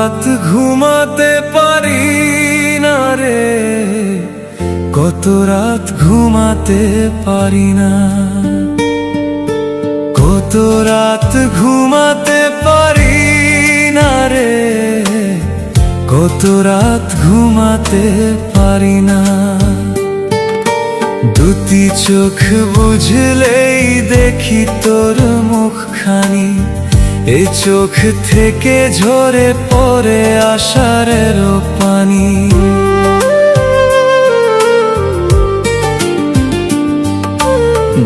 রাত ঘুমাতে পারি না রে, কত রাত ঘুমাতে পারি না, কত রাত ঘুমাতে পারি না রে, কত রাত ঘুমাতে পারি না। দুটি চোখ বুঝলেই দেখি তোর মুখখানি, এই চোখ থেকে ঝরে পড়ে আষাঢ়ের পানি।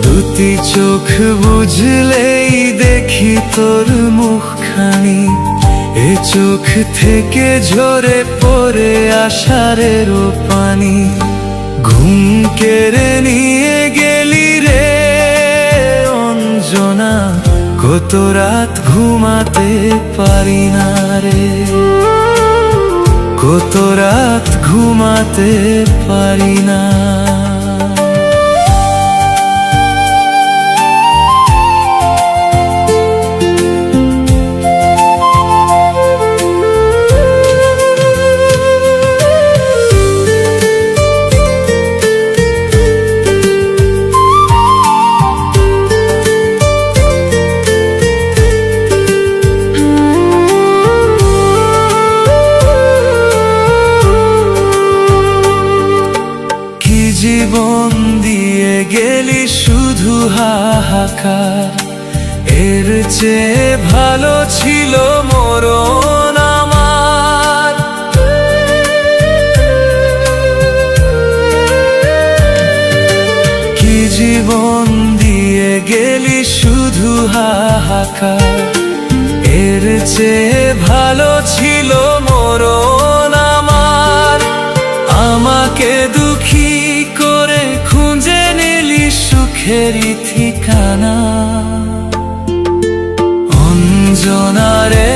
দুটি চোখ বুঝলেই দেখি তোর মুখখানি, এ চোখ থেকে ঝরে পড়ে আষাঢ়ের পানি। ঘুম কেড়ে নিয়ে গেলি রে অঞ্জনা, কত রাত ঘুমাতে পারি না রে, কত রাত ঘুমাতে পারি না। জীবন দিয়ে গেলি শুধু হাহাকার, এর চেয়ে ভালো ছিল মরণ আমার। কি জীবন দিয়ে গেলি শুধু হাহাকার, এর চেয়ে ভালো ছিল মরণ আমার। আমাকে দুঃখী করে খুঁজে নিলি সুখেরই ঠিকানা, অঞ্জনা রে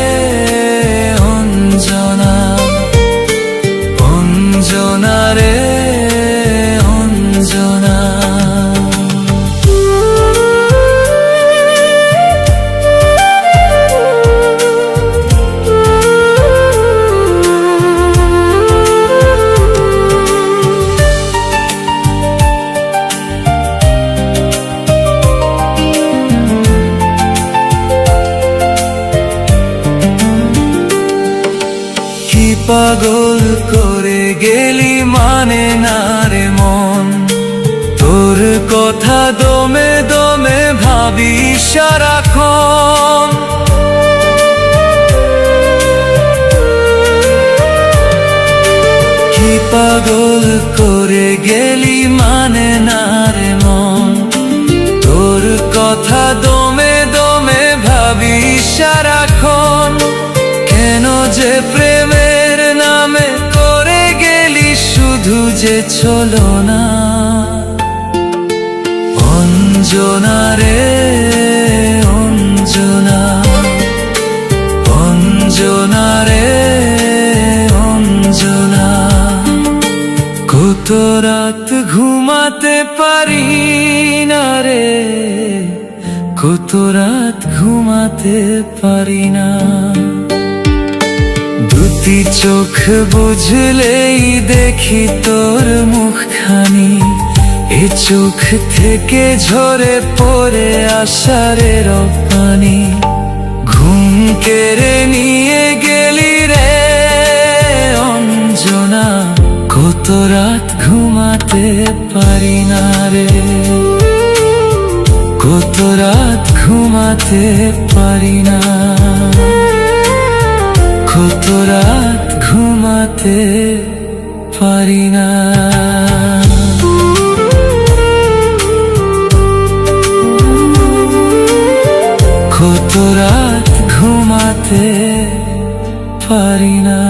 অঞ্জনা, অঞ্জনা রে অঞ্জনা। পাগল করে গেলি মানে না রে মন, তোর কথা দমে দমে ভাবি সারাক্ষণ। কি পাগল করে গেলি মানে না রে মন, তোর কথা দমে দমে ভাবি সারাক্ষণ। কেন যে প্রেমের নামে করে গেলি শুধু যে ছলনা, অঞ্জনা রে অঞ্জনা, অঞ্জনা রে অঞ্জনা। কত রাত ঘুমাতে পারি না রে, কত রাত ঘুমাতে পারি না। দুটি চোখ বুঝলেই দেখি তোর মুখখানি, এ চোখ থেকে ঝরে পড়ে আষাঢ়ের পানি। ঘুম কেড়ে নিয়ে গেলি রে অঞ্জনা, কত রাত ঘুমাতে পারি না রে, কত রাত ঘুমাতে পারি না, কত রাত ঘুমাতে পারি না। কত রাত ঘুমাতে পারি না।